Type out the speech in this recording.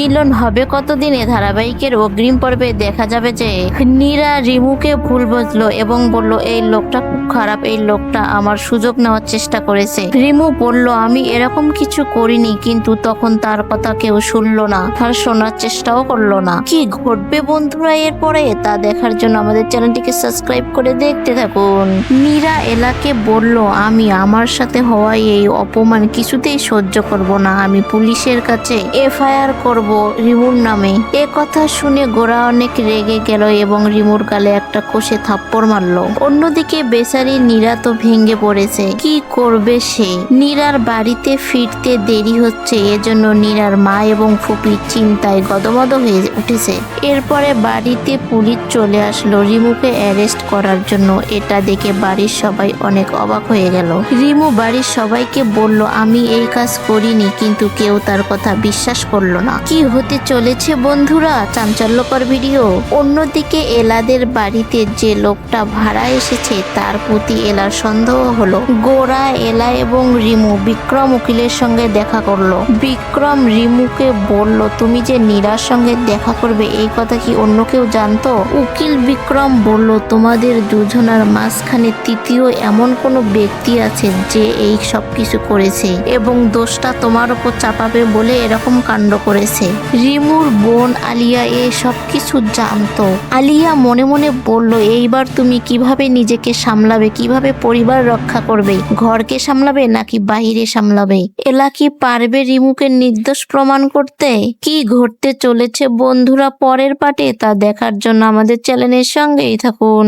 মিলন হবে কতদিনে ধারাবাহিকের অগ্রিম পর্বে দেখা যাবে যে নীরা রিমুকে ভুল বুঝলো এবং বলল এই লোকটা খুব খারাপ, এই লোকটা আমার সুযোগ নেওয়ার চেষ্টা করেছে। রিমু বলল আমি এরকম কিছু করিনি, কিন্তু তখন তার কথা কেউ শুনলো না, আর শোনার চেষ্টাও করলো না। কি ঘটবে বন্ধুরা এরপরে তা দেখার জন্য আমাদের চ্যানেলটিকে সাবস্ক্রাইব করে দেখতে থাকুন। নীরা এলাকে বলল আমি আমার সাথে হওয়া এই অপমান কিছুতেই সহ্য করব না, আমি পুলিশের কাছে এফআইআর করব রিমুর নামে। এ কথা শুনে গোরা অনেক রেগে গেল এবং রিমুর গালে একটা কষে থাপ্পড় মারলো। অন্যদিকে বেচারি নীরা তো ভেঙে পড়েছে, কি করবে সে। নীরার বাড়িতে ফিরতে দেরি হচ্ছে, এজন্য নীরার মা এবং ফুপি চিন্তায় গদমদ হয়ে উঠেছে। এরপরে বাড়িতে পুলিশ চলে আসলো রিমুকে অ্যারেস্ট করার জন্য। এটা দেখে বাড়ির সবাই অনেক অবাক হয়ে গেল। রিমু বাড়ির সবাইকে বলল আমি এই কাজ করিনি, কিন্তু কেউ তার কথা বিশ্বাস করলো না। কি হতে চলেছে বন্ধুরা, চাঞ্চল্যকর ভিডিও। অন্যদিকে এলাদের বাড়িতে যে লোকটা ভাড়া এসেছে তার প্রতি এলার সন্দেহ হলো। গোরা, এলা এবং রিমু বিক্রম উকিলের সঙ্গে দেখা করলো। বিক্রম রিমুকে বলল তুমি যে নীরার সঙ্গে দেখা করবে এই কথা কি অন্য কেউ জানতো? উকিল বিক্রম বলল তোমাদের দুজনার মাঝখানে তৃতীয় এমন কোনো ব্যক্তি আছে যে এই সব কিছু করেছে এবং দোষটা তোমার উপর চাপাবে বলে এরকম কাণ্ড করেছে। রিমুর বোন আলিয়া এই সব কিছু জানতো। আলিয়া মনে মনে বলল এইবার তুমি কিভাবে নিজেকে সামলাবে, কিভাবে পরিবার রক্ষা করবে, ঘরকে সামলাবে নাকি বাহিরে সামলাবে? এলা কি পারবে রিমুকে নির্দোষ প্রমাণ করতে? কি ঘটতে চলেছে বন্ধুরা পরের পার্টে তা দেখার জন্য আমাদের চ্যানেলের সঙ্গেই থাকুন।